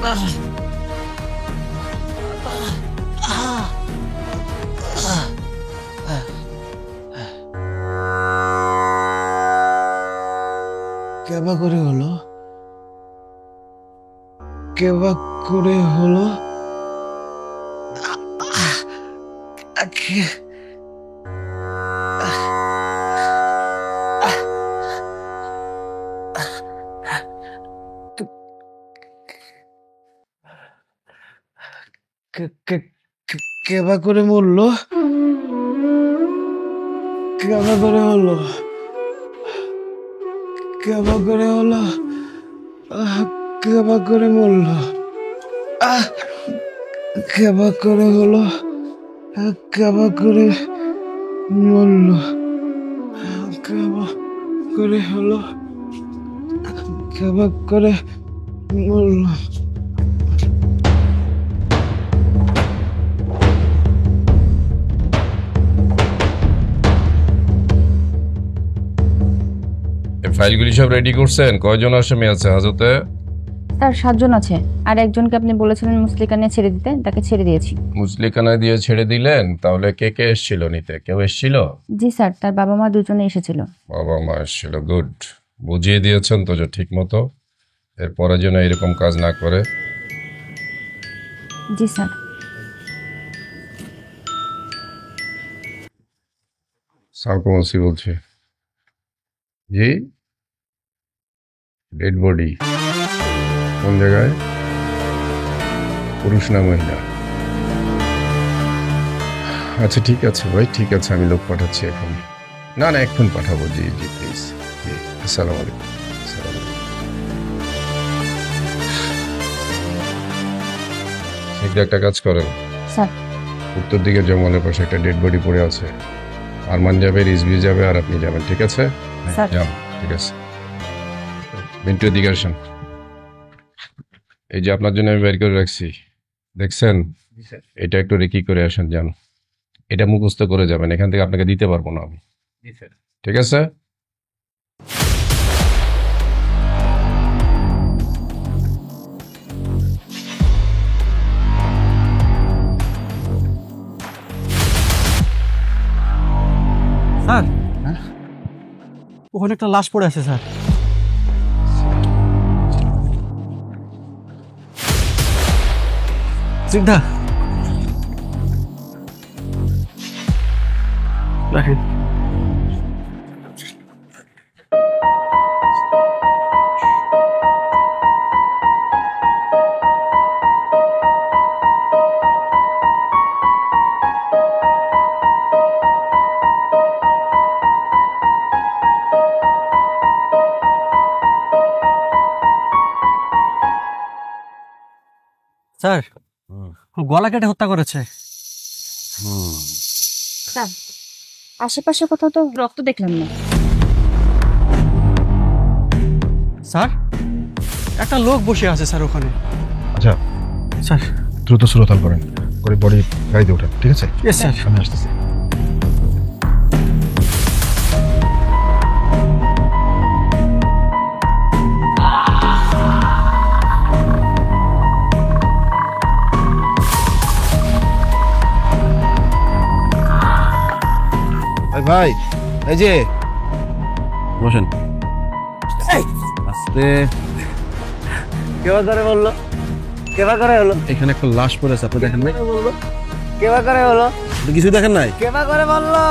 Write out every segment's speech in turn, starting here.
কেবা করে হলো, কেবা করে হলো। কেবা করে মরলো, কেবা করে হলো, কেবা করে হলো, কেবা করে মরলো, কেবা করে হলো, কেবা করে মরলো, কেবা করে হলো, কেবা করে মরলো। ফাইলগুলি সব রেডি করছেন? কয়জন আসামি আছে হাজতে? তার 7 জন আছে, আর একজনকে আপনি বলেছিলেন মুসলিকা নিয়ে ছেড়ে দিতে, তাকে ছেড়ে দিয়েছি। মুসলিকানা দিয়ে ছেড়ে দিলেন? তাহলে কে কে এসেছিল নিতে? কেউ এসেছিল? জি স্যার, তার বাবা মা দুজনে এসেছিল। বাবা মা এসেছিল, গুড। বুঝিয়ে দিয়েছেন তো যে ঠিক মতো? এরপরে যেন এরকম কাজ না করে। জি স্যার। সার্কোমসি বলছি। জি, ডেড বডি কোন জায়গায়? পুরুষ না মহিলা? আচ্ছা ঠিক আছে ভাই, ঠিক আছে, আমি লোক পাঠাচ্ছি এখন। না না, এখন পাঠাবো। জি জি প্লিজ। জি, আসসালামু আলাইকুম। আসসালামু আলাইকুম। শীঘ্র একটা কাজ করেন। স্যার। উত্তর দিকে জঙ্গলের পাশে একটা ডেড বডি পড়ে আছে। আরমান যাবে, রিজভি যাবে, আর আপনি যাবেন, ঠিক আছে? স্যার। যান, ঠিক আছে। মিন্টু দিকে আসেন। এই যে আপনার জন্য আমি বের করে রাখছি, দেখছেন? এটা একটু রেকি করে আসেন, যান। এটা মুখস্থ করে যাবেন, এখান থেকে আপনাকে দিতে পারবো না আমি। ঠিক আছে? স্যার, ওখানে একটা লাশ পড়ে আছে স্যার। সিদ্ধা রাখেন। স্যার, গলা কেটে হত্যা করেছে। স্যার, আশেপাশে কোথাও তো রক্ত দেখলাম না। স্যার, একটা লোক বসে আছে স্যার ওখানে। আচ্ছা স্যার। দ্রুত সুরতাল করেন, করে বডি গাড়িতে ওঠেন, ঠিক আছে? Yes sir. আমি আসতেছি। ভাই, এই যে বসেন। আস্তে। কেবা করে বললো, কেবা করে হলো, এখানে একটা লাশ পড়ে আছে, আপনি দেখেন নাই? বললো কেবা করে হলো, আপনি কিছু দেখেন নাই? কেবা করে বললো।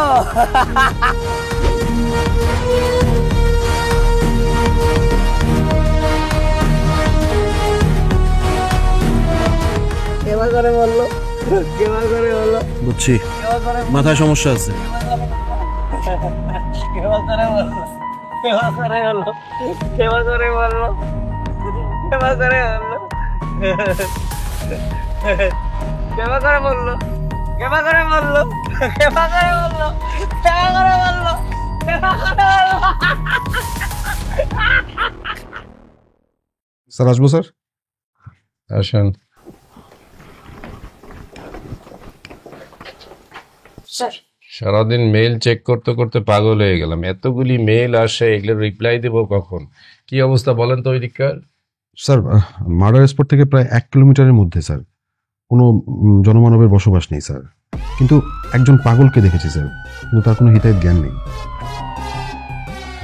কেবা করে বললো, কেবা করে হলো, বুঝছি, কেবা করে, মাথায় সমস্যা আছে। কেবা করে বললো, কেবা করে হলো, কেবা করে বললো, কেবা করে হলো, কেবা করে বললো, কেবা করে বললো, কেবা করে বললো, কেবা করে বললো, কেবা করে বললো। স্যার আসবো স্যার? আসেন। স্যার। সারাদিন মেইল চেক করতে করতে পাগল হয়ে গেলাম। এতগুলি মেইল আসে, এগুলো রিপ্লাই দেবো কখন? কি অবস্থা বলেন তো ওই দিককার? স্যার মার্ডার স্পট থেকে প্রায় 1 কিলোমিটারের মধ্যে স্যার কোনো জনমানবের বসবাস নেই স্যার, কিন্তু একজন পাগলকে দেখেছি স্যার, কিন্তু তার কোনো হিতাহিত জ্ঞান নেই।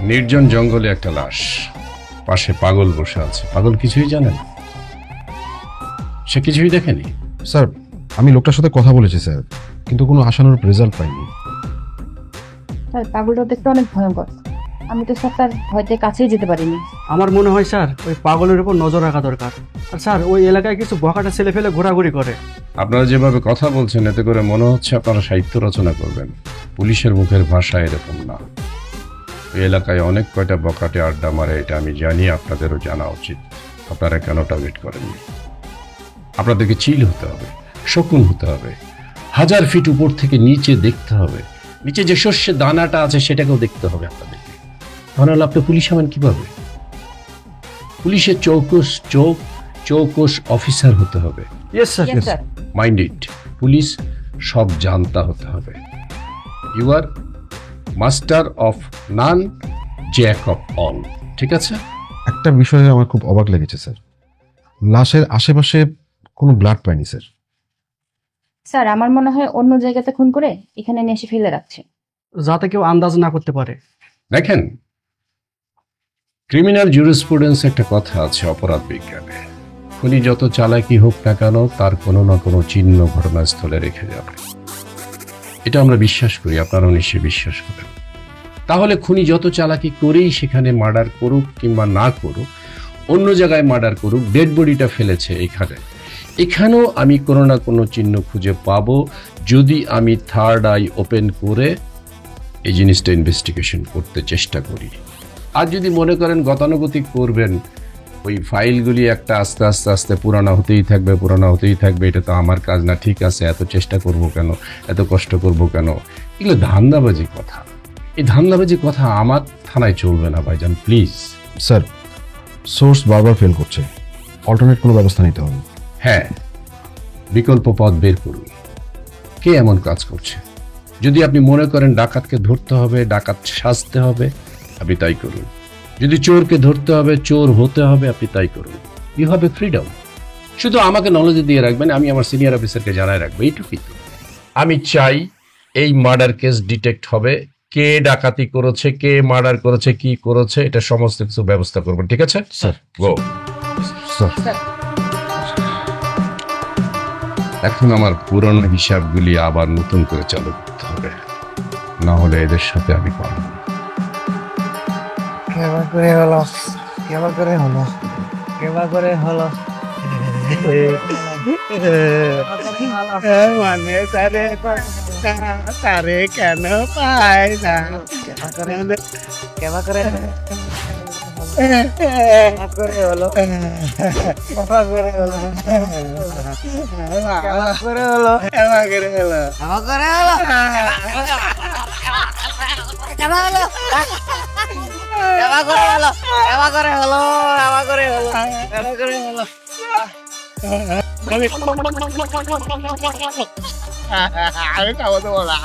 নির্জন জঙ্গলে একটা লাশ, পাশে পাগল বসে আছে। পাগল কিছুই জানে না, সে কিছুই দেখেনি। স্যার আমি লোকটার সাথে কথা বলেছি স্যার, কিন্তু কোনো আশানুরূপ রেজাল্ট পাইনি। স্যার পাগলটা দেখতে অনেক ভয়ঙ্কর। আমি তো স্যার তার ভয়তে কাছেই যেতে পারিনি। আমার মনে হয় স্যার ওই পাগলের উপর নজর রাখা দরকার। আর স্যার ওই এলাকায় কিছু বকাটা ছেলে ফেলে ঘোরাঘুরি করে। আপনারা যেভাবে কথা বলছেন এতে করে মনে হচ্ছে আপনারা সাহিত্য রচনা করবেন। পুলিশের মুখের ভাষা এরকম না। এই এলাকায় অনেক কয়টা বকাটে আড্ডা মারে, এটা আমি জানি, আপনাদেরও জানা উচিত। আপনারা কেন টার্গেট করেননি? আপনাদেরকে চিল হতে হবে, শকুন হতে হবে, 1000 ফিট উপর থেকে নিচে দেখতে হবে, নিচে যে শস্যের দানাটা আছে সেটাকেও দেখতে হবে আপনাদেরকে। তাহলে আপনি পুলিশ হবেন কিভাবে? পুলিশের চৌকস অফিসার হতে হবে। Yes sir. Yes, sir. Mind it, police সব জানতা হতে হবে। You are master of none, jack of all. ঠিক আছে? একটা বিষয়ে আমার খুব অবাক লেগেছে স্যার, লাশের আশেপাশে কোনো ব্লাড পাইনি স্যার। স্যার আমার মনে হয় অন্য জায়গাতে খুন করে এখানে নিয়ে এসে ফেলে রাখছে। যাতে কেউ আন্দাজ না করতে পারে। দেখেন, ক্রিমিনাল জুরিসপ্রুডেন্স একটা কথা আছে অপরাধ বিজ্ঞানে, খুনি যত চালাকি হোক না কেন তার কোনো না কোনো চিহ্ন ঘটনাস্থলে রেখে যাবে। এটা আমরা বিশ্বাস করি, আপনারাও নিশ্চয়ই বিশ্বাস করেন। তাহলে খুনি যত চালাকি করেই সেখানে মার্ডার করুক কিংবা না করুক, অন্য জায়গায় মার্ডার করুক, ডেড বডিটা ফেলেছে এখানেও আমি কোনো না কোনো চিহ্ন খুঁজে পাবো, যদি আমি থার্ড আই ওপেন করে এই জিনিসটা ইনভেস্টিগেশন করতে চেষ্টা করি। আর যদি মনে করেন গতানুগতিক করবেন, ওই ফাইলগুলি একটা আস্তে আস্তে আস্তে পুরানো হতেই থাকবে, এটা তো আমার কাজ না, ঠিক আছে, এত চেষ্টা করব কেন, এত কষ্ট করব কেন, এগুলো ধান্দাবাজি কথা। এই ধান্দাবাজি কথা আমার থানায় চলবে না ভাইজান, প্লিজ। স্যার সোর্স বারবার ফেল করছে, অল্টারনেট কোনো ব্যবস্থা নিতে হবে। হ্যাঁ, বিকল্প পথ বের করুন। কে এমন কাজ করছে? যদি আপনি মনে করেন ডাকাতকে ধরতে হবে, ডাকাত সাজতে হবে, আপনি তাই করুন। যদি চোরকে ধরতে হবে, চোর হতে হবে, আপনি তাই করুন। You have a freedom. শুধু আমাকে নলেজ দিয়ে রাখবেন, আমি আমার সিনিয়র অফিসারকে জানাই রাখবো, এইটুকুই তো। আমি চাই এই মার্ডার কেস ডিটেক্ট হবে, কে ডাকাতি করেছে, কে মার্ডার করেছে, কি করেছে, এটা সমস্ত কিছু ব্যবস্থা করবেন। ঠিক আছে স্যার। গো। স্যার এখন আমার পুরনো হিসাবগুলি আবার নতুন করে চালু করতে হবে, না হলে এদের সাথে আমি পারব না। কেমন করে হলো মানে তারে কেন পাই না? কেমন করে হলো? আমি খাবো তো বলা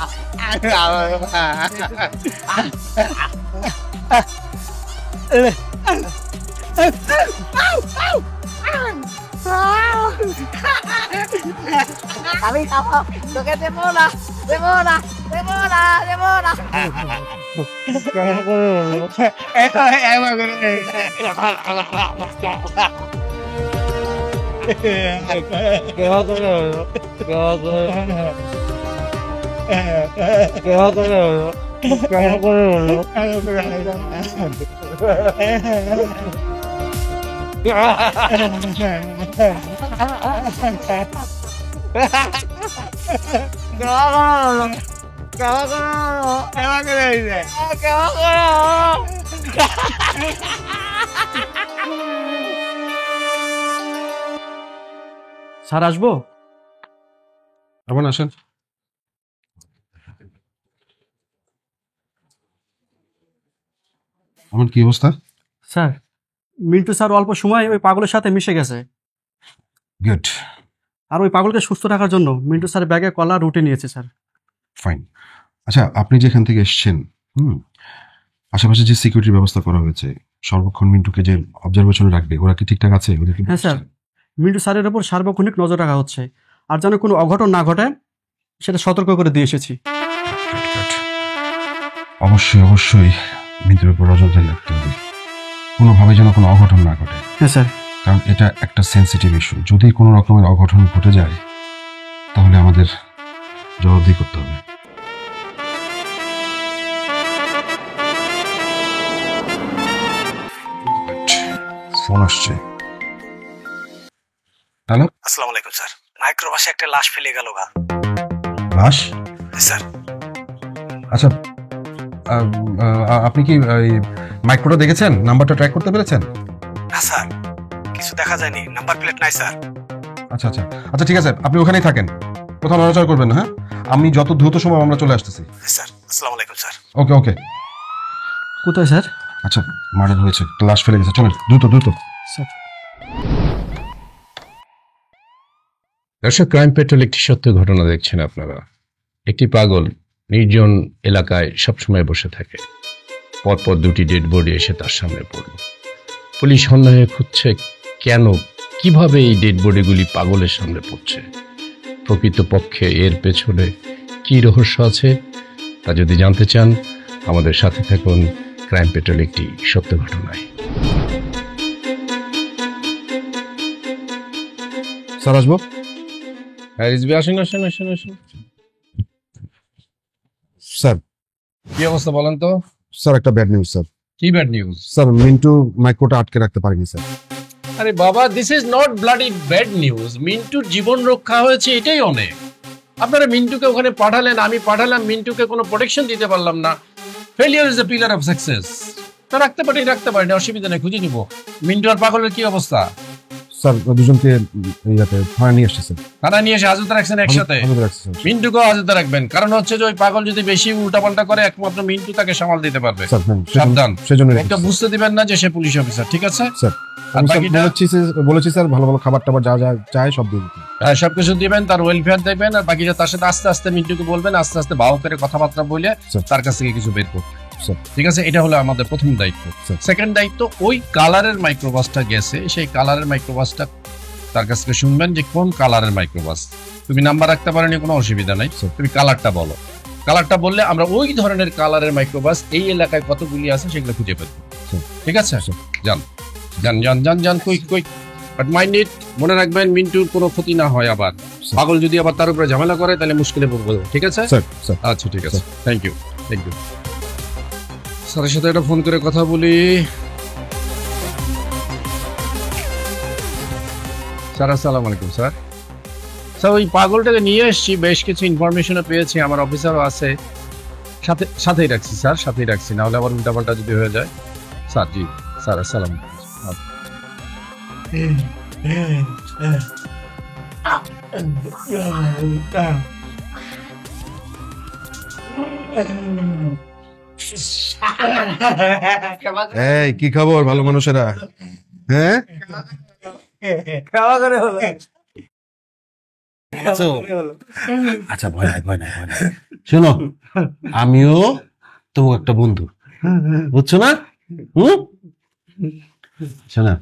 আমি খাবো, তোকে দেবো না। স্যার আসবো? আমার আসেন। আমার কি অবস্থা? স্যার মিন্টু স্যার অল্প সময় ওই পাগলের সাথে মিশে গেছে। গুড, আর ওই পাগলকে সুস্থ রাখার জন্য মিন্টু স্যার ব্যাগে কলা রুটি নিয়েছে স্যার। ফাইন। আচ্ছা আপনি যেখান থেকে এসেছেন, আশেপাশে যে সিকিউরিটির ব্যবস্থা করা হয়েছে সর্বক্ষণ মিন্টুকে যে অবজারভেশনে রাখবে, ওরা কি ঠিকঠাক আছে? ওদের কি হ্যাঁ স্যার, মিন্টু স্যারের ওপর সার্বক্ষণিক নজর রাখা হচ্ছে, আর যেন কোনো অঘটন না ঘটে সেটা সতর্ক করে দিয়ে এসেছি। অবশ্যই অবশ্যই মিন্টুর উপর নজরদারি রাখতে হবে, কোনোভাবে যেন কোনো অঘটন না ঘটে। হ্যাঁ স্যার। কারণ এটা একটা সেন্সিটিভ ইস্যু, যদি কোনো রকমের অঘটন ঘটে যায় তাহলে আমাদের জবাবদিহি করতে হবে। ফোন আসছে। হ্যালো, আসসালামু আলাইকুম স্যার। মাইক্রোবাসে একটা লাশ ফেলে গেল গা। লাশ? স্যার আচ্ছা, আপনি কি মাইক্রোটা দেখেছেন? নাম্বারটা ট্র্যাক করতে পেরেছেন? না স্যার, কিছু দেখা যায়নি, নাম্বার প্লেট নাই স্যার। আচ্ছা আচ্ছা আচ্ছা, ঠিক আছে, আপনি ওখানেই থাকেন, কোথাও নড়াচড়া করবেন না। হ্যাঁ, আমি যত দ্রুত সময় আমরা চলে আসতেছি। স্যার আসসালামু আলাইকুম স্যার। ওকে ওকে। কোথায় স্যার? আচ্ছা, মার্ডার হয়েছে, লাশ ফেলে গেছে, চলেন দ্রুত দ্রুত। স্যার দর্শক, ক্রাইম পেট্রোল একটি সত্য ঘটনা দেখছেন আপনারা। একটি পাগল নির্জন এলাকায় সবসময় বসে থাকে, পরপর দুটি ডেড বডি এসে তার সামনে পড়ল। পুলিশ সন্দেহে খুঁজছে কেন, কিভাবে এই ডেড বডিগুলি পাগলের সামনে পড়ছে। প্রকৃতপক্ষে এর পেছনে কি রহস্য আছে তা যদি জানতে চান, আমাদের সাথে থাকুন ক্রাইম পেট্রোল একটি সত্য ঘটনায়। স্যার আসবো? হ্যাঁ রিজবি, আসুন আসুন আসুন আসুন। স্যার কি অবস্থা বলেন তো? স্যার একটা ব্যাড নিউজ স্যার। কি ব্যাড নিউজ? স্যার মিন্টু মাইক্রোটা আটকে রাখতে পারেনি স্যার। আরে বাবা, this is not bloody bad news. মিন্টুর জীবন রক্ষা হয়েছে, এটাই অনেক। আপনারা মিন্টুকে ওখানে পাঠালেন, আমি পাঠালাম, মিন্টুকে কোনো প্রোটেকশন দিতে পারলাম না। Failure is the pillar of success. তো রাখতে পারি না, অসুবিধা নেই, খুঁজে নিব। মিন্টু আর পাগলের কি অবস্থা? স্যার দুজনকে ইয়াতে থানায় নিয়ে আসছে স্যার। তারা নিয়ে এসে হাজতে রাখছেন একসাথে। আমাদের রাখছে স্যার। মিন্টুকেও হাজতে রাখবেন, কারণ হচ্ছে যে ওই পাগল যদি বেশি উল্টাপাল্টা করে একমাত্র মিন্টু তাকে সামাল দিতে পারবে। স্যার হ্যাঁ, সাবধান, সেজন্য একটা বুঝতে দিবেন না যে সে পুলিশ অফিসার, ঠিক আছে? স্যার আর আমি স্যার বাকিটা? বলেছি স্যার, ভালো ভালো খাবার টাবার যা যা চাই সব দিয়ে দিতে। হ্যাঁ, সবকিছু দিবেন, তার ওয়েলফেয়ার দেখবেন, আর বাকিটা তার সাথে আস্তে আস্তে মিন্টুকে বলবেন, আস্তে আস্তে ভাও করে কথাবার্তা বলে স্যার। তার কাছ থেকে কিছু বের করতে। স্যার। ঠিক আছে, এটা হলো আমাদের প্রথম দায়িত্ব। স্যার। সেকেন্ড দায়িত্ব, ওই কালারের মাইক্রোবাসটা গেছে, সেই কালারের মাইক্রোবাসটা তার কাছ থেকে শুনবেন যে কোন কালারের মাইক্রোবাস। তুমি নাম্বার রাখতে পারোনি, কোনো অসুবিধা নাই, স্যার। তুমি কালারটা বলো। কালারটা বললে আমরা ওই ধরনের কালারের মাইক্রোবাস এই এলাকায় কতগুলি আছে সেগুলো খুঁজে পেব। স্যার। ঠিক আছে, যান যান যান যান যান, quick quick. But mind it, মনে রাখবেন মিন্টুর কোনো ক্ষতি না হয়। আবার স্যার। পাগল যদি আবার তার উপরে ঝামেলা করে তাহলে মুশকিলে পড়বো। ঠিক আছে স্যার স্যার আচ্ছা, ঠিক আছে, থ্যাংক ইউ থ্যাংক ইউ। স্যারের সাথে একটা ফোন করে কথা বলি। স্যার আসসালামু আলাইকুম। স্যার স্যার ওই পাগলটাকে নিয়ে এসেছি, বেশ কিছু ইনফরমেশনও পেয়েছি, আমার অফিসারও আছে, সাথেই রাখছি স্যার, সাথেই রাখছি, না হলে আবার উল্টাপাল্টা যদি হয়ে যায়। স্যার জি স্যার, আসসালাম। এই কি খবর ভালো মানুষেরা? হ্যাঁ কেমন করে হলো? আচ্ছা, ভয় নাই ভয় নাই ভয় নাই। শোনো, আমিও তোমার একটা বন্ধু, বুঝছো না? শোনা,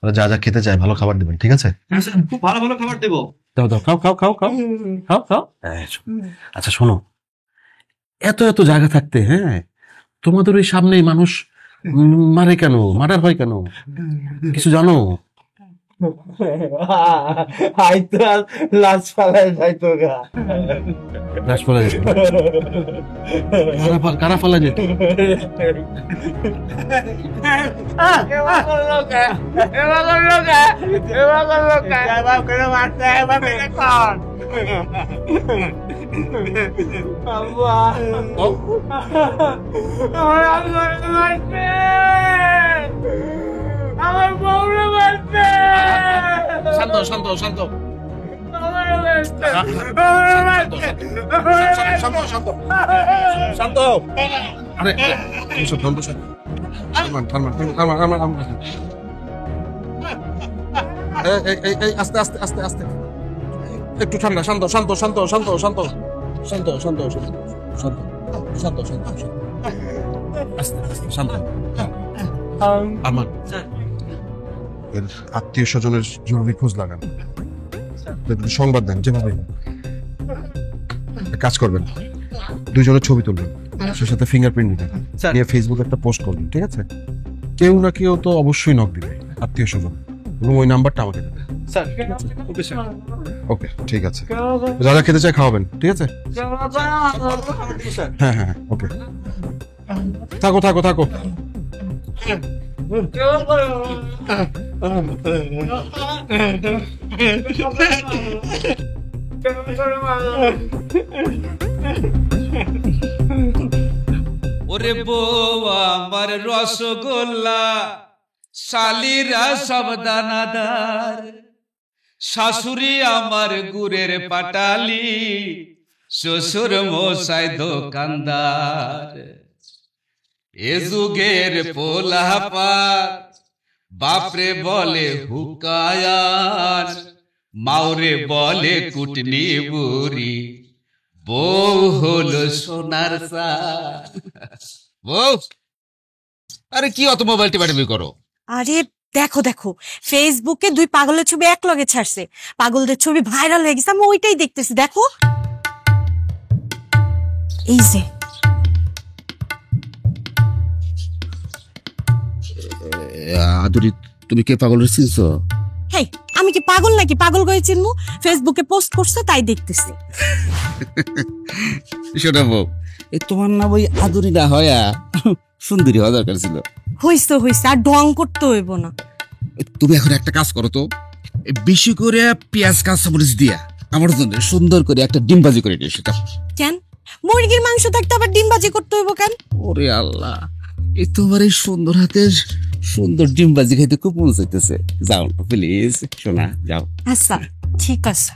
ওরা যা যা খেতে চায় ভালো খাবার দেবেন, ঠিক আছে? খুব ভালো ভালো খাবার দেবো। দাও দাও, খাও খাও খাও খাও খাও খাও। আচ্ছা শোনো, এত এত জায়গা থাকতে, হ্যাঁ, তোমাদের ওই সামনেই মানুষ মারে কেন, মার্ডার হয় কেন, কিছু জানো? আইতো আর লাশ ফালাই যাইতো গা। লাশ ফেলা যেত? কারা ফেলা যেত? এবার করলো কে? এবার করলো কে? এবার করলো কে? এবার করে মারতে, এবার করে কর। আব্বা, আমার আব্বারে মারছে, আমার বউরে মারছে, শান্ত শান্ত শান্ত আমারে মারছে, আমারে মারছে, আমারে মারছে। শান্ত শান্ত শান্ত। আরে এসব ঠান্ডা স্যার, এই আস্তে আস্তে আস্তে আস্তে, একটু ঠান্ডা, শান্ত শান্ত শান্ত শান্ত শান্ত শান্ত শান্ত শান্ত শান্ত শান্ত শান্ত শান্ত আস্তে আস্তে শান্ত। আরমান, এর আত্মীয় স্বজনের জরুরি খোঁজ লাগান, একটু সংবাদ দেন যেভাবে হোক। এক কাজ করবেন, দুইজনের ছবি তুলবেন, সে সাথে ফিঙ্গারপ্রিন্ট নিবেন, স্যার। নিয়ে ফেসবুকে একটা পোস্ট করবেন, ঠিক আছে? কেউ না কেউ তো অবশ্যই নক দিবে, আত্মীয় স্বজন, এবং ওই নাম্বারটা আমাকে দেবে। Sir okay sir. ওকে, ঠিক আছে। যা যা খেতে চাই খাওয়াবেন, ঠিক আছে? হ্যাঁ হ্যাঁ, ওকে। থাকো থাকো থাকো। ওরে বউ আমার রসগোল্লা, শালিরা সব দানাদার, শাশুড়ি আমার গুড়ের পাটালি, শ্বশুর মশাই দোকানদার। এ যুগের পোলাপার বাপরে বলে হুকায়ার, মাওরে বলে কুটনি বুড়ি, বউ হলো সোনার সার। বউ, আরে কি অত মোবাইল টিপাটিপি করো? আরে দেখো দেখো, ফেসবুকে দুই পাগলের ছবি এক লগে ছাড়ছে, পাগলদের ছবি ভাইরাল হয়ে গেছে, আমি ওইটাই দেখতেছি। দেখো এই যে আদুরি, তুমি কে পাগলের চিনছো? হেই, আমি কি পাগল নাকি পাগল করে চিনবো? ফেসবুকে পোস্ট করছে তাই দেখতেছি। শোনো বউ, এই তোমার নাম ওই আদুরি না হয়া সুন্দরী হওয়া দরকার ছিল। হইছে হইছে, আর ঢং করতে হইব না। তুমি এখন একটা কাজ করো তো, বেশি করে পেঁয়াজ কাঁচামরিচ দিয়া আমার জন্য সুন্দর করে একটা ডিম ভাজি করে নিয়ে সেটা। কেন মুরগির মাংস থাকতে আবার ডিম ভাজি করতে হইব কেন? ওরে আল্লাহ, এই তোমার এই সুন্দর হাতের সুন্দর ডিম ভাজি খাইতে খুব মন চাইতেছে। যাও প্লিজ শোনা, যাও। আচ্ছা ঠিক আছে।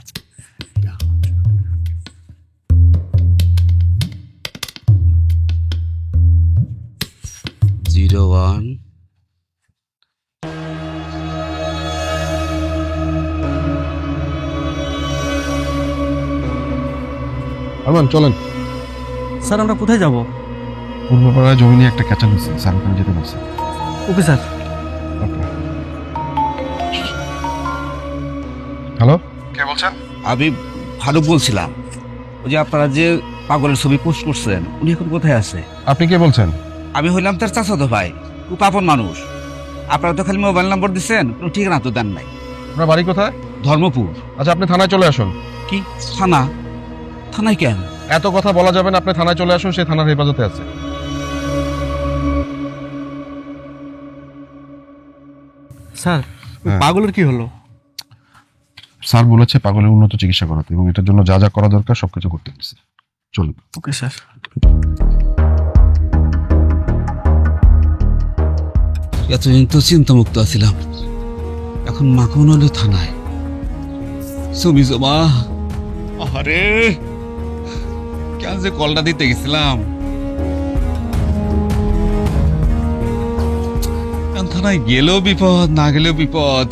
জিরো ওয়ান আরমান চলেন। স্যার আমরা কোথায় যাব? পূর্বপাড়ায় জমি নিয়ে একটা ক্যাচাল হচ্ছে, স্যার ওখানে যেতে বলছে। Okay sir. হ্যালো, কে বলছেন? আমি ফারুক বলছিলাম। ওই যে আপনারা যে পাগলের ছবি পোস্ট করছেন, উনি এখন কোথায় আছে? আপনি কে বলছেন? আমি হইলাম তার চাচাতো ভাই, খুব আপন মানুষ। আপনারা তো খালি মোবাইল নম্বর দিচ্ছেন, কোনো ঠিকানা তো দেন নাই। আপনার বাড়ি কোথায়? ধর্মপুর। আচ্ছা, আপনি থানায় চলে আসুন। কি থানা? থানায় কেন? এত কথা বলা যাবে না, আপনি থানায় চলে আসুন, সে থানার হেফাজতে আছে। স্যার হ্যাঁ। পাগলের কি হলো? স্যার বলেছে পাগলের উন্নত চিকিৎসা করাতে, এবং এটার জন্য যা যা করা দরকার সবকিছু করতে বলছে। চলুন। Okay sir. এতদিন তো চিন্তামুক্ত আছিলাম, এখন মাখন হলো থানায় ছবি জমা। আরে কেন যে কলটা দিতে গেছিলাম, থানায় গেলেও বিপদ, না গেলেও বিপদ।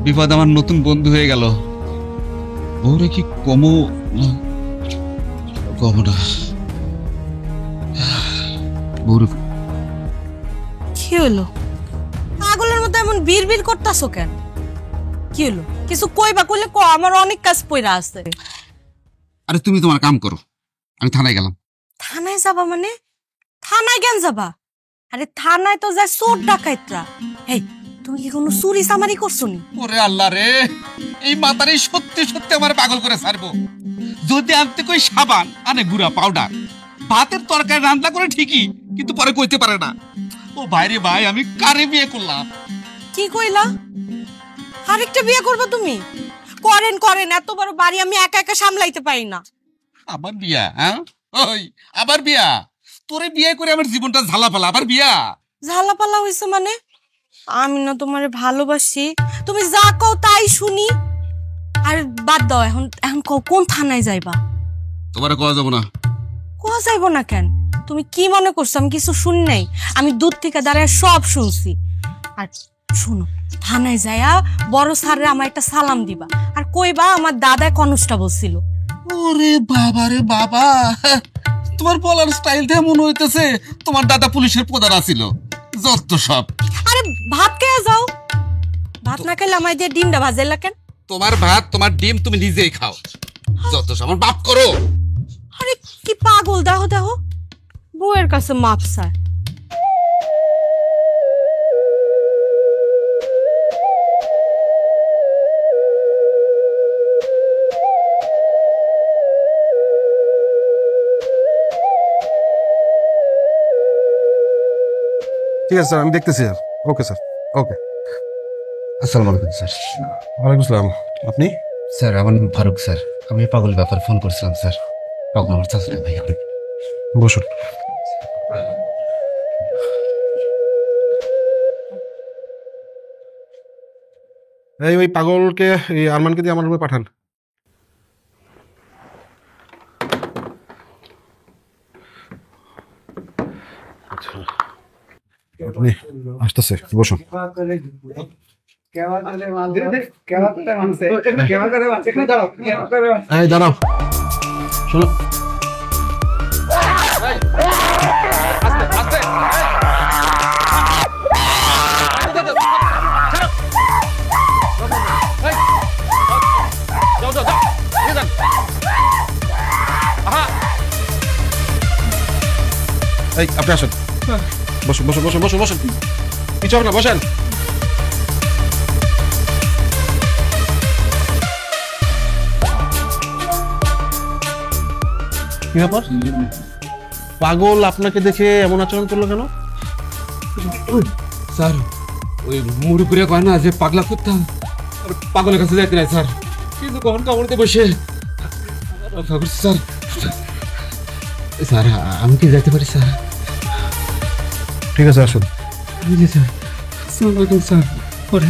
বিপদ আমার নতুন বন্ধু হয়ে গেল। বউরে কি কমো কমো না, বউরে কি হলো? পাগলের মতো এমন বিড়বিড় করতাছো কেন? কি হলো? কিছু কইবা কইলে ক, আমার অনেক কাজ পইরা আছে। আরে তুমি তোমার কাম করো, আমি থানায় গেলাম। থানায় যাবা মানে? থানায় কেন যাবা? আরে থানায় তো যায় চোর ডাকাইতরা। এই তুমি কি কোনো চুরি চামারি করছো নি? ওরে আল্লাহ রে, এই মাতারি সত্যি সত্যি আমার পাগল করে ছাড়বো। যদি আনতে কই সাবান, আনে গুড়া পাউডার, ভাতের তরকারি রান্না করে ঠিকই, কিন্তু পরে কইতে পারে না। ও ভাইরে ভাই, আমি কারে বিয়ে করলাম? কি কইলা? আরেকটা বিয়ে করবে তুমি? করেন করেন, এত বড় বাড়ি আমি একা একা সামলাইতে পারি না। আবার বিয়া? হ্যাঁ, ওই আবার বিয়া? তোরে বিয়ে করে আমার জীবনটা ঝালাপালা, আবার বিয়া? ঝালাপালা হইছে মানে? আমি না তোমারে ভালোবাসি, তুমি যা কও তাই শুনি। আর বাদ দাও, এখন এখন কও কোন থানায় যাইবা? তোমারে কওয়া যাবো না। কোয়া যাইবো না কেন? তুমি কি মনে করছো আমি কিছু শুনি নাই? আমি দূর থেকে দাঁড়ায় সব শুনছি। আর শোনো, থানায় যায়া বড় স্যারের আমার একটা সালাম দিবা, আর কইবা আমার দাদা কনস্টেবল ছিল। ওরে বাবা রে বাবা, তোমার বলার স্টাইলটা মনে হইতেছে তোমার দাদা পুলিশের প্রধান ছিল। যত সব ভাত খেয়ে যাও। ভাত না খেলে আমায় দিয়ে ডিমটা ভাজাইলা কেন? তোমার ভাত তোমার ডিম তুমি নিজেই খাও, যত আমার বাপ করো। আরে কি পাগল, দেখো দেখো বউয়ের কাছে মাপ চায়। ঠিক আছে স্যার, আমি দেখতেছি স্যার। ওকে স্যার, ওকে। আসসালামু আলাইকুম স্যার। ওয়ালাইকুম আসসালাম। আপনি? স্যার আমার নাম ফারুক স্যার। আমি পাগল ব্যাপারে ফোন করছিলাম স্যার। পাগল আমার চাচা ভাই। বসুন। ওই পাগলকে, এই আরমানকে দিয়ে আমার রুমে পাঠান। আপনি আসতেছে, বসুন। এই দাঁড়াও, শোনো। এই আপনি আসেন, বসুন বসুন বসুন বসুন বসুন, কিছু হবে না, বসেন। কি ব্যাপার? পাগল আপনাকে দেখে এমন আচরণ করলো কেন? স্যার ওই মুড়ুকুড়িয়া কয় না যে পাগলা করতাম, পাগলের কাছে যাইতে নাই স্যার, কিন্তু কখন কামড়তে বসে রক্ষা করছি স্যার। স্যার আমি কি যাইতে পারি স্যার? ঠিক আছে, আসুন। স্যার আসসালামু আলাইকুম স্যার। পরে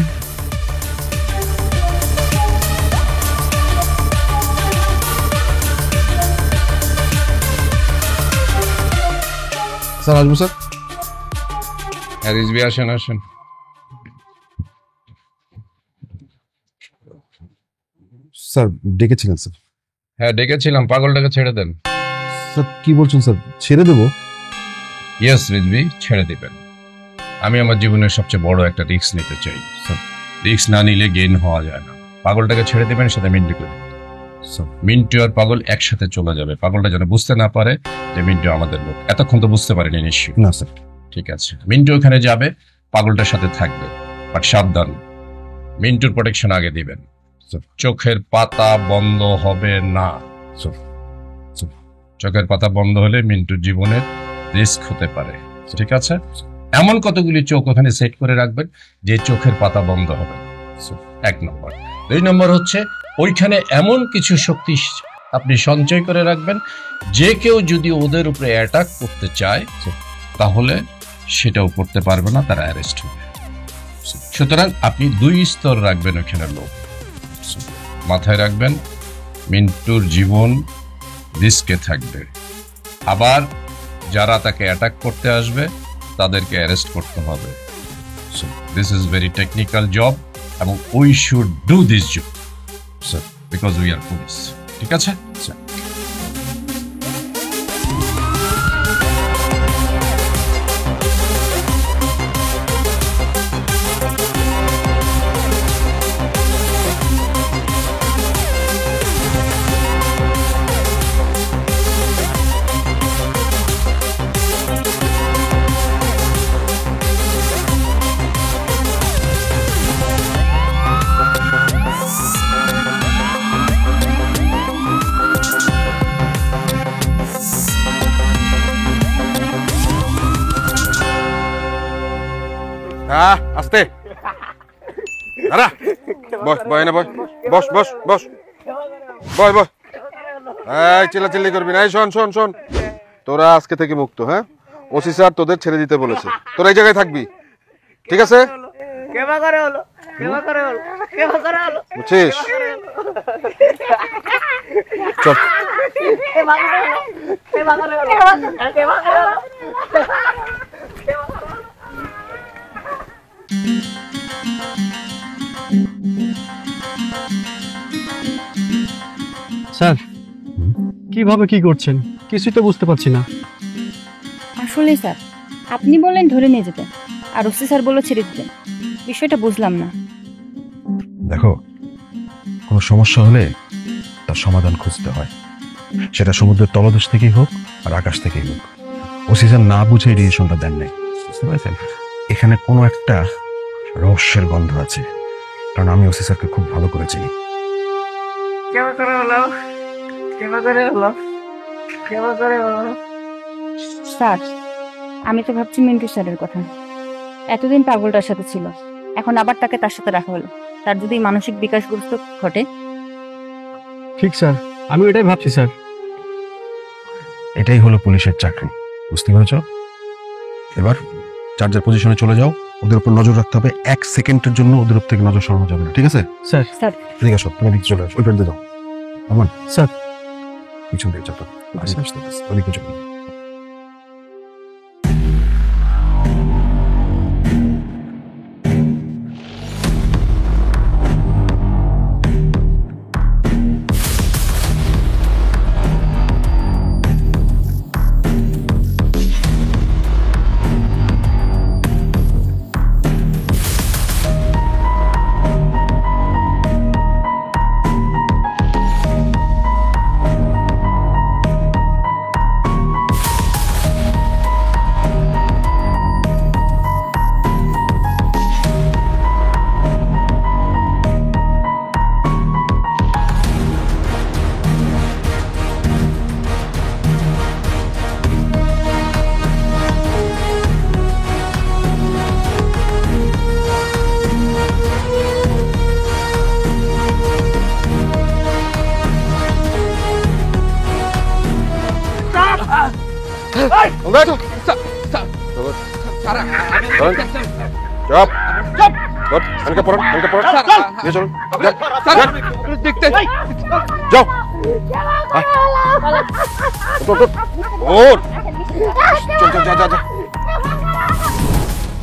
স্যার আসবো স্যার। রিজভি আসেন আসেন। স্যার ডেকেছিলেন স্যার? হ্যাঁ ডেকেছিলাম, পাগলটাকে ছেড়ে দেন। স্যার কি বলছেন স্যার, ছেড়ে দেবো? ইয়েস রিজভি, ছেড়ে দিবেন। আমি আমার জীবনের সবচেয়ে বড় একটা রিস্ক নিতে চাই স্যার। রিস্ক না নিলে গেইন হওয়া যায় না। পাগলটাকে ছেড়ে দিবেন, সাথে মিন্টুকে দিবেন। মিন্টু আর পাগল একসাথে চলে যাবে। পাগলটা যেন বুঝতে না পারে যে মিন্টু আমাদের লোক। এতক্ষণ তো বুঝতে পারেনি নিশ্চয়ই? না স্যার। ঠিক আছে, মিন্টু ওখানে যাবে, পাগলটার সাথে থাকবে, বাট সাবধান, মিন্টুর প্রোটেকশন আগে দিবেন। চোখের পাতা বন্ধ হবে না। চোখের পাতা বন্ধ হলে মিন্টুর জীবনের রিস্ক হতে পারে। ঠিক আছে, এমন কতগুলি চোখ ওখানে সেট করে রাখবেন যে চোখের পাতা বন্ধ হবে না। 1 নম্বর। 2 নম্বর হচ্ছে ওইখানে এমন কিছু শক্তি আপনি সঞ্চয় করে রাখবেন, যে কেউ যদি ওদের উপরে অ্যাটাক করতে চায় তাহলে সেটাও করতে পারবে না, তারা অ্যারেস্ট হবে। সুতরাং আপনি 2 স্তর রাখবেন ওখানে লোক। মাথায় রাখবেন মিন্টুর জীবন রিস্কে থাকবে, আবার যারা তাকে অ্যাটাক করতে আসবে তাদেরকে অ্যারেস্ট করতে হবে। So this is very technical job এবং we should do this job sir, because we are police. ঠিক আছে স্যার? আস্তে আরা বস, বয় না, বয়, বস বস বস, বয় বয়। এই চিল্লাচিল্লি করবি না। এই শোন শোন শোন, তোরা আজকে থেকে মুক্ত। হ্যাঁ, ওসি স্যার তোদের ছেড়ে দিতে বলেছে, তোরা এই জায়গায় থাকবি। ঠিক আছে? বুঝছিস? চল। স্যার কিভাবে কি করছেন কিছুই তো বুঝতে পারছি না। আসলে স্যার আপনি বললেন ধরে নিয়ে যেতে, আর ওসি স্যার বললো ছেড়ে দিতেন। বিষয়টা বুঝলাম না। দেখো, কোনো সমস্যা হলে তার সমাধান খুঁজতে হয়, সেটা সমুদ্রের তলদেশ থেকেই হোক আর আকাশ থেকেই হোক। ওসি স্যার না বুঝে ডিসিশনটা দেন নাই, বুঝতে পারছেন? এখানে কোনো একটা রহস্যের গন্ধ আছে, কারণ আমি ওসি স্যারকে খুব ভালো করে চিনি। কেমন করে হলো? কেমন করে হলো? কেমন করে হলো? স্যার, আমি তো ভাবছি মিন্টু স্যারের কথা। এতদিন পাগলটার সাথে ছিল, এখন আবার তাকে তার সাথে রাখা হলো। তার যদি মানসিক বিকাশগ্রস্ত ঘটে। ঠিক স্যার, আমি এটাই ভাবছি স্যার। এটাই হলো পুলিশের চাকরি, বুঝতে পেরেছ? এবার চার্জার পজিশনে চলে যাও, ওদের উপর নজর রাখতে হবে, 1 সেকেন্ডের জন্য ওদের উপর থেকে নজর সরানো যাবে না, ঠিক আছে? স্যার। স্যার, এদিকে আসো, তুমি এদিকে চলে আসো, ওই প্যান্টে যাও। আমার স্যার। পিছন দিকে চাপো, ওদিকে চলো।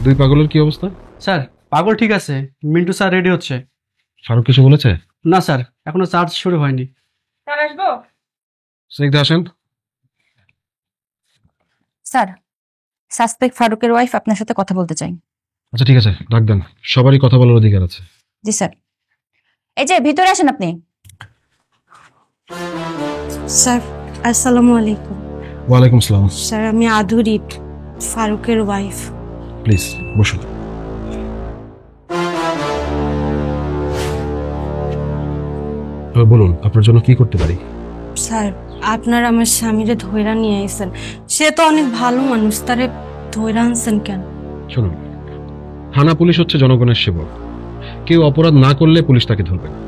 দুই পাগলের কি অবস্থা? স্যার, পাগল ঠিক আছে, মিন্টু স্যার রেডি হচ্ছে। ফারুক কিছু বলেছে? না স্যার, এখনো চার্জ শুরু হয়নি। স্যার আসবো? স্নিগ্ধা আসেন। স্যার, সাসপেক্ট ফারুকের ওয়াইফ আপনার সাথে কথা বলতে চাই। আচ্ছা ঠিক আছে, ডাক দেন, সবারই কথা বলার অধিকার আছে। জি স্যার। এই যে ভিতরে আসেন আপনি। স্যার আসসালামু আলাইকুম। ওয়ালাইকুম আসসালাম। স্যার, আমি আধুরি, ফারুকের ওয়াইফ। প্লিজ বসুন। বলুন, আপনার জন্য কি করতে পারি? স্যার, আপনার আমার স্বামীরে ধইরা নিয়ে আইছেন, সে তো অনেক ভালো মানুষ, তারে ধইরা আনছেন কেন? শুনুন, থানা পুলিশ হচ্ছে জনগণের সেবক, কেউ অপরাধ না করলে পুলিশ তাকে ধরবে না।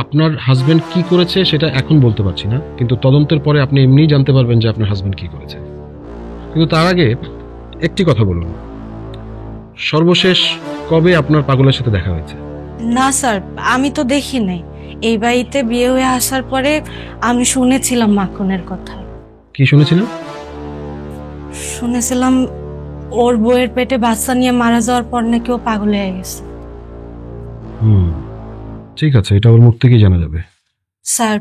আপনার হাজবেন্ড কি করেছে সেটা এখন বলতে পারছি না, কিন্তু তদন্তের পরে আপনি এমনিই জানতে পারবেন যে আপনার হাজবেন্ড কি করেছে। কিন্তু তার আগে একটি কথা বলুন, সর্বশেষ কবে আপনার পাগলের সাথে দেখা হয়েছে? না স্যার, আমি তো দেখি নাই। এই বাড়িতে বিয়ে হয়ে আসার পরে আমি শুনেছিলাম মাখনের কথা। কি শুনেছিলেন? শুনেছিলাম ওর বউয়ের পেটে বাচ্চা নিয়ে মারা যাওয়ার পর নাকি ও পাগল হয়ে গেছে। ঠিক আছে, এটা ওর মুখ থেকেই জানা যাবে। স্যার,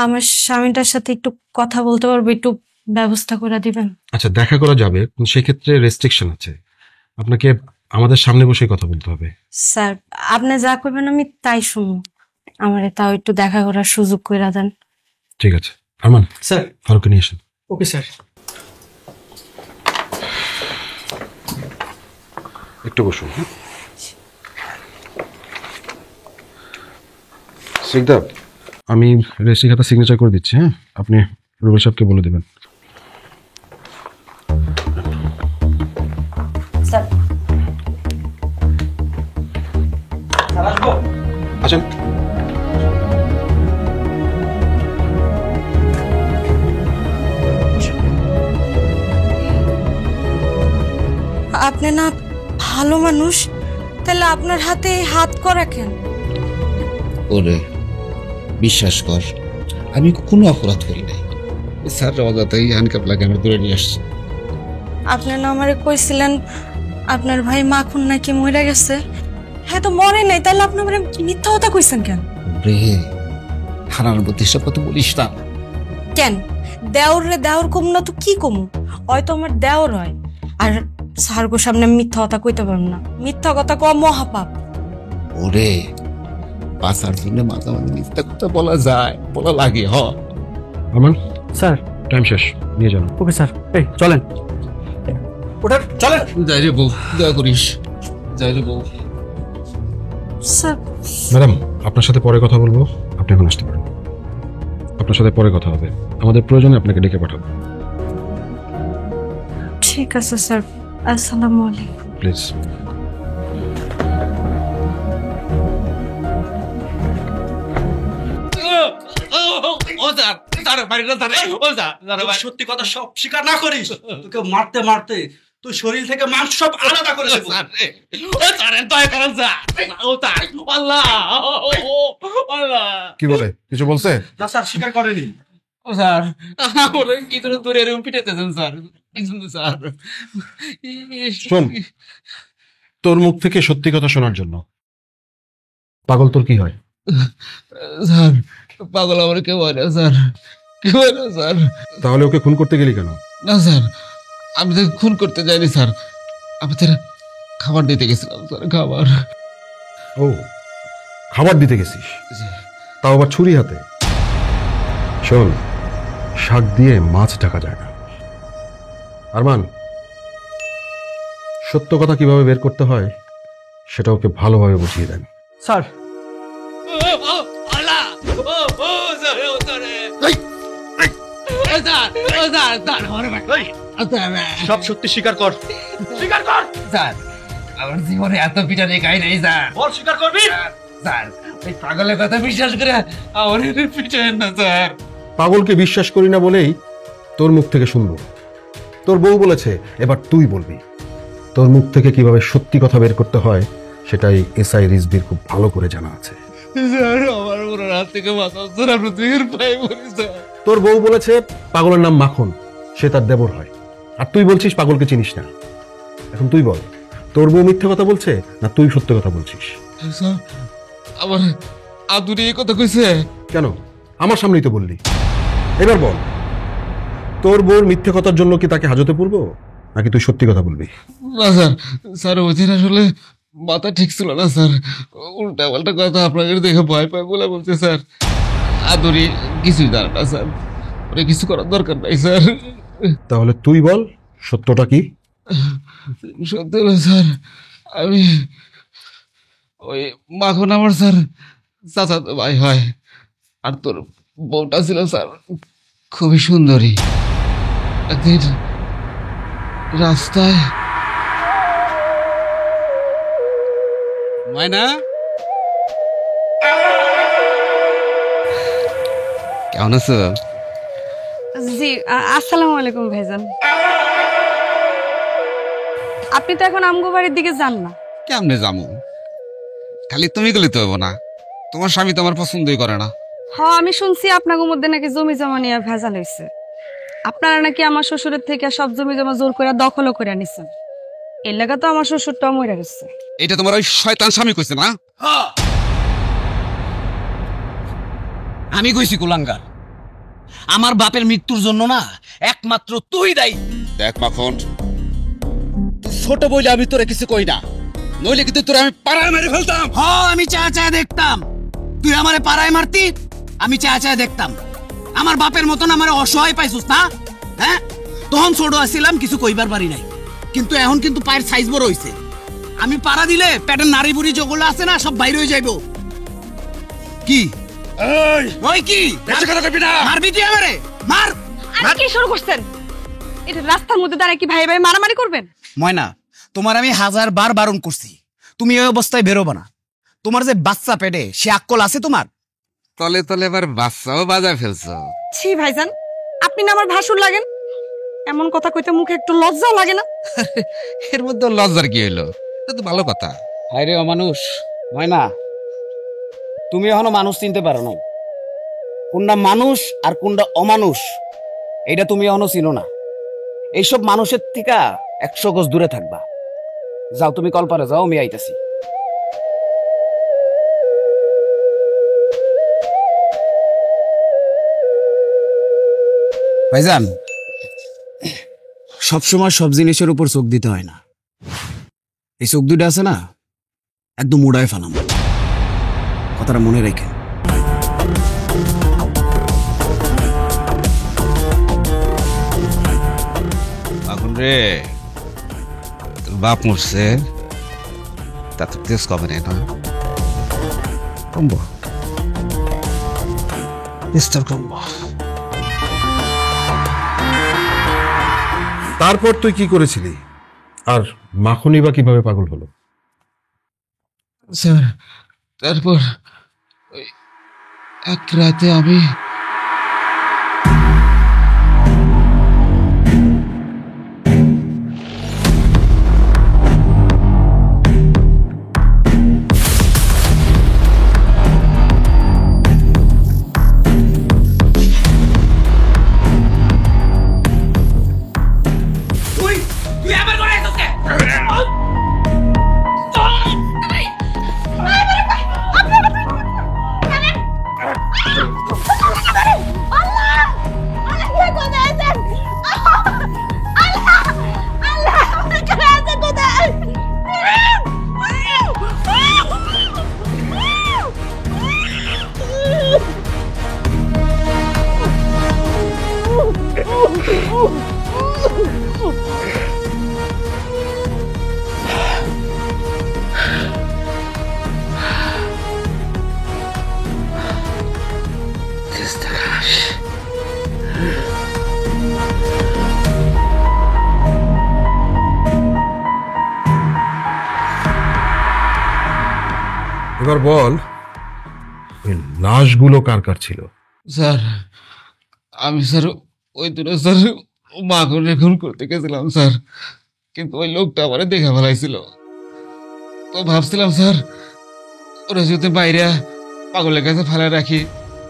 আমার স্বামীটার সাথে একটু কথা বলতে পারবো? একটু ব্যবস্থা করে দিবেন? আচ্ছা, দেখা করা যাবে, কিন্তু সেক্ষেত্রে রেস্ট্রিকশন আছে, আপনাকে আমাদের সামনে বসে কথা বলতে হবে। স্যার, আপনি যা করবেন আমি তাই শুনবো, আমারে তাও একটু দেখা করার সুযোগ করে দেন। ঠিক আছে, আরমান স্যার। ফারুককে নিয়ে আসেন। Okay sir. একটু বসুন। স্নিগ্ধা, আমি রেজিস্ট্রি খাতা সিগনেচার করে দিচ্ছি, হ্যাঁ? আপনি রুবেল সাহেবকে বলে দেবেন। স্যার। আসেন। আপনি না ভালো মানুষ, তাহলে আপনার হাতে হাত করা কেন? ওরে বিশ্বাস কর, আমি কোনো অপরাধ করি নাই। স্যার অজাতাই হ্যান্ডকাপ লাগে আমার ধরে নিয়ে আসছে। আপনি না আমারে কইছিলেন আপনার ভাই মাখন নাকি মরে গেছে। হ্যাঁ, তো মরে নাই, তাহলে আপনি আমারে মিথ্যা কথা কইছেন কেন? রে হারার প্রতি সব কথা বলিস না কেন? দেওর রে দেওর কম না তো কি কমু? হয়তো আমার দেওর হয়, আর স্যারগো সামনে আমি মিথ্যা কথা কইতে পারবো না, মিথ্যা কথা কওয়া মহাপাপ। ওরে বাঁচার জন্য মাঝে মাঝে মিথ্যা কথা বলা যায়, বলা লাগে। আরমান, স্যার। টাইম শেষ, নিয়ে যান। ওকে স্যার, এই চলেন ওঠেন, চলেন। যাই রে বউ, দয়া করিস, যাই রে বউ। স্যার ম্যাডাম, আপনার সাথে পরে কথা বলবো, আপনি এখন আসতে পারেন। আপনার সাথে পরে কথা হবে, আমাদের প্রয়োজনে আপনাকে ডেকে পাঠাবো। ঠিক আছে স্যার, আসসালামু আলাইকুম। প্লিজ। সত্যি কথা সব স্বীকার না করিস, তোকে মারতে মারতে তুই শরীর থেকে মাংস সব আলাদা করে দেবো। কি বলে, কিছু বলছে? না স্যার, স্বীকার করেনি। ও স্যার, আমার কি করে দূরে এরকম পিটাইতেছেন স্যার? স্যার শোন, তোর মুখ থেকে সত্যি কথা শোনার জন্য। পাগল তোর কি হয়? স্যার, পাগল আমার কেউ হয় না স্যার, কেউ হয় না স্যার। তাহলে ওকে খুন করতে গেলি কেন? না স্যার, আমি তো খুন করতে যাইনি স্যার, আমি তো খাবার দিতে গেছিলাম স্যার, খাবার। ও, খাবার দিতে গেছিস, তাও আবার ছুরি হাতে? শোন, শাক দিয়ে মাছ ঢাকা যায় না। আরমান, সত্য কথা কিভাবে বের করতে হয় সেটা ওকে ভালোভাবে বুঝিয়ে দেন। স্যার সব সত্যি স্বীকার কর, স্বীকার কর। স্যার, আমার জীবনে এত পিটানি খাই নাই স্যার। বল, স্বীকার করবি? স্যার, ওই পাগলের কথা বিশ্বাস করে আমার পিটান না স্যার। পাগলকে বিশ্বাস করি না বলেই তোর মুখ থেকে শুনবো। তোর বউ বলেছে, এবার তুই বলবি। তোর মুখ থেকে কিভাবে সত্যি কথা বের করতে হয় সেটাই এসআই রিজভির খুব ভালো করে জানা আছে। স্যার, আমার পুরো রাত থেকে মাথা স্যার, আপনি দুইয়ের পায়ে পড়ি স্যার। তোর বউ বলেছে পাগলের নাম মাখন, সে তার দেবর হয়, আর তুই বলছিস পাগলকে চিনিস না। এখন তুই বল, তোর বউ মিথ্যে কথা বলছে না তুই সত্য কথা বলছিস? স্যার, আমার আদুরি এই কথা কইছে। কেন, আমার সামনেই তো বললি। এবার বল, তোর বউর মিথ্যে কথার জন্য কি তাকে হাজতে পড়বো, নাকি তুই সত্যি কথা বলবি? না স্যার, স্যার ওই দিন আসলে মাথা ঠিক ছিল না স্যার, উল্টা পাল্টা কথা আপনাকে দেখে ভয় পায় বলে বলছে স্যার। আদুরি কিছুই জানে না স্যার, ওরে কিছু করার দরকার নাই স্যার। তাহলে তুই বল, সত্যটা কি? সত্যি হলো স্যার, আমি ওই মাখন আমার স্যার চাচাতো ভাই হয়, আর তোর বউটা ছিল স্যার খুবই সুন্দরী। একদিন রাস্তায় ময়না, কেমন আছো? জি, আসসালামু আলাইকুম ভাইজান। আপনি তো এখন আমগো বাড়ির দিকে যান না? কেমনে যাবো? খালি তুমি গেলে তো হবো না, তোমার স্বামী তো আমার পছন্দই করে না। হ্যাঁ, আমি শুনছি আপনার মধ্যে নাকি জমি জমা নিয়ে ভেজাল হয়েছে। আপনারা নাকি আমার শ্বশুরের থেকে সব জমি জমা জোর করে দখলও করে নিছেন। এর লাগা তো আমার শ্বশুরটাও মরে গেছে। এটা তোমার ওই শয়তান স্বামী কইছে না? আমি কইছি কুলাঙ্গার, আমার বাপের মৃত্যুর জন্য না একমাত্র তুই দায়ী। দেখ মাখন, ছোট বইলে আমি তোরে কিছু কই না, নইলে কিন্তু তোরে আমি পাড়ায় মেরে ফেলতাম। হ্যাঁ, আমি চায়া চায়া দেখতাম তুই আমারে পাড়ায় মারতি, আমি চায়া চায়া দেখতাম। আমার বাপের মতন আমার অসহায় পাইছিস না? হ্যাঁ, তখন ছোট আছিলাম, কিছু কইবার পারি নাই, কিন্তু এখন কিন্তু পায়ের সাইজ বড় হইছে। আমি পাড়া দিলে পেটের নারী বুড়ি যেগুলো আছে না সব বাইরে হয়ে যাইব। কি ওই কি মারবি তুই আমারে? মার। আর কি শুরু করছেন? এটা রাস্তার মধ্যে দাঁড়ায় কি ভাই ভাই মারামারি করবেন? ময়না, তোমার আমি 1000 বার বারণ করছি, তুমি এই অবস্থায় বেরোবা না। তোমার যে বাচ্চা পেটে, সে আক্কল আছে তোমার? তলে তলে এবার বাচ্চাও বাজায় ফেলছো। ছি ভাইজান, আপনি না আমার ভাসুর লাগেন, এমন কথা কইতে মুখে একটু লজ্জাও লাগে না? এর মধ্যে লজ্জার কি হইলো? এটা তো ভালো কথা। হায়রে অমানুষ। ময়না, তুমি এখনো মানুষ চিনতে পারো নাই। কোনটা মানুষ আর কোনটা অমানুষ এটা তুমি এখনো চিনো না। এইসব মানুষের থেকে 100 গজ দূরে থাকবা। যাও, তুমি কলপারে যাও, আমি আইতাছি। ভাইজান, সবসময় সব জিনিসের উপর চোখ দিতে হয় না। এই চোখ দুইটা আছে না, একদম উড়ায় ফেলাম। কথাটা মনে রেখে। এখন রে তোর বাপ মরছে, তা তোর তেজ কবে নেই না কমবো, তেজটার কমবো। তারপর তুই কি করেছিলি? আর মাখনি বা কিভাবে পাগল হলো? স্যার তারপর ওই এক রাতে আমি এবার বল, ওই লাশগুলো কার কার ছিল? স্যার আমি স্যার ওই দিনে স্যার মাখন খুন করতে গেছিলাম স্যার, কিন্তু ওই লোকটা আমার দেখে ফেলাইছিল। তো ভাবছিলাম স্যার ওরা যদি বাইরে পাগলের কাছে ফেলা রাখি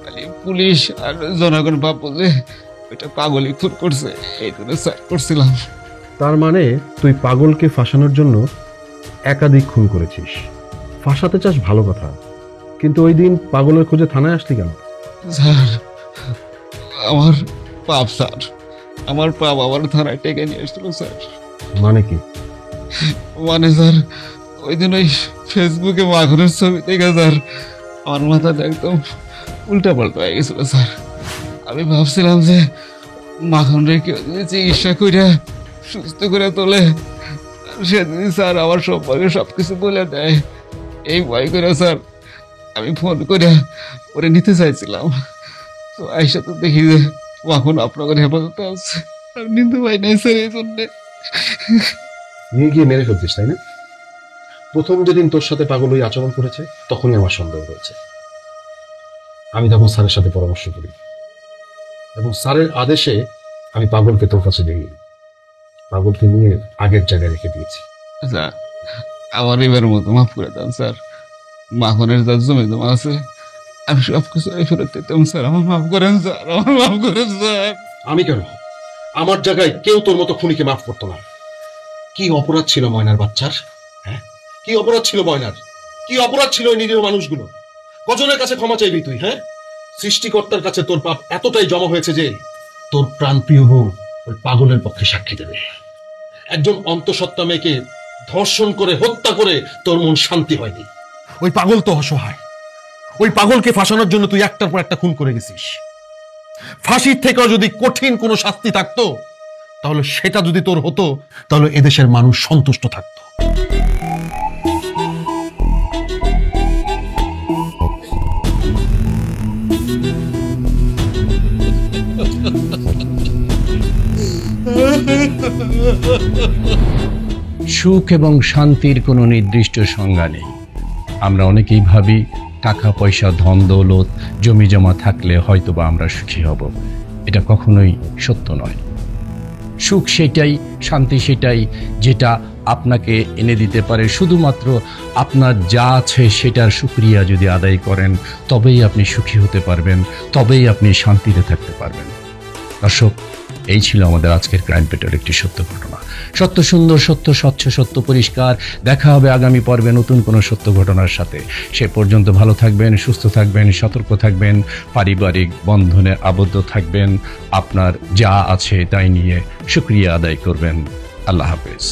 তাহলে পুলিশ আর জনগণ ভাববো যে ওইটা পাগলই খুন করছে, এই জন্য স্যার করছিলাম। তার মানে তুই পাগলকে ফাঁসানোর জন্য একাধিক খুন করেছিস। ফাঁসাতে চাস ভালো কথা, কিন্তু ওই দিন পাগলের খোঁজে থানায় আসলি কেন? স্যার আমার পাপ স্যার, আমার পাপ আমার থানায় টেকে নিয়ে এসেছিল স্যার। মানে কি? মানে স্যার ওই দিন ওই ফেসবুকে মাখনের ছবি দেখে স্যার আমার মাথাটা একদম উল্টা পাল্টা হয়ে গেছিল স্যার। আমি ভাবছিলাম যে মাখন রেখে চিকিৎসা করে সুস্থ করে তোলে, সেদিন স্যার আমার সম্পর্কে সবকিছু বলে দেয়। এই ভয় করে স্যার আমি ফোন করে ওরে নিতে চাইছিলাম, তো আইসা তো দেখি যে মাখন আপনাদের হেফাজতে আছে। আমি নিতে পাই নাই স্যার, এই জন্যে। নিয়ে গিয়ে মেরে ফেলতিস তাই না? প্রথম যেদিন তোর সাথে পাগল ওই আচরণ করেছে তখনই আমার সন্দেহ হয়েছে। আমি তখন স্যারের সাথে পরামর্শ করি এবং স্যারের আদেশে আমি পাগলকে তোর কাছে নিয়ে পাগলকে নিয়ে আগের জায়গায় রেখে দিয়েছি। স্যার আমার এবার মতো মাফ করে দেন স্যার, মাখনের যা জমি জমা আছে আমি সব কিছু ফেরত দিতাম স্যার, আমার মাফ করেন স্যার, আমার মাফ করেন স্যার। আমি কেন? আমার জায়গায় কেউ তোর মতো খুনিকে মাফ করতো না। কি অপরাধ ছিল ময়নার বাচ্চার? হ্যাঁ, কি অপরাধ ছিল ময়নার? কি অপরাধ ছিল ওই নিরীহ মানুষগুলো? কজনের কাছে ক্ষমা চাইবি তুই? হ্যাঁ, সৃষ্টিকর্তার কাছে তোর পাপ এতটাই জমা হয়েছে যে তোর প্রাণপ্রিয় বউ ওই পাগলের পক্ষে সাক্ষী দেবে। একজন অন্তঃসত্ত্বা মেয়েকে ধর্ষণ করে হত্যা করে তোর মন শান্তি হয়নি। ওই পাগল তো অসহায়। ওই পাগলকে ফাঁসানোর জন্য তুই একটার পর একটা খুন করে গেছিস। ফাঁসির থেকেও যদি কঠিন কোনো শাস্তি থাকতো তাহলে সেটা যদি তোর হতো তাহলে এদেশের মানুষ সন্তুষ্ট থাকতো। সুখ এবং শান্তির কোনো নির্দিষ্ট সংজ্ঞা নেই। আমরা অনেকেই ভাবি টাকা পয়সা ধন দৌলত জমি জমা থাকলে হয়তোবা আমরা সুখী হব। এটা কখনোই সত্য নয়। সুখ সেটাই, শান্তি সেটাই যেটা আপনাকে এনে দিতে পারে শুধুমাত্র আপনার যা আছে সেটার শুকরিয়া যদি আদায় করেন, তবেই আপনি সুখী হতে পারবেন, তবেই আপনি শান্তিতে থাকতে পারবেন। দর্শক, এই ছিল আমাদের আজকের ক্রাইম পেট্রোল একটি সত্য ঘটনা। সত্য সুন্দর, সত্য স্বচ্ছ, সত্য পরিষ্কার। দেখা হবে আগামী পর্বে নতুন কোনো সত্য ঘটনার সাথে। সে পর্যন্ত ভালো থাকবেন, সুস্থ থাকবেন, সতর্ক থাকবেন, পারিবারিক বন্ধনে আবদ্ধ থাকবেন, আপনার যা আছে তাই নিয়ে শুকরিয়া আদায় করবেন। আল্লাহ হাফেজ।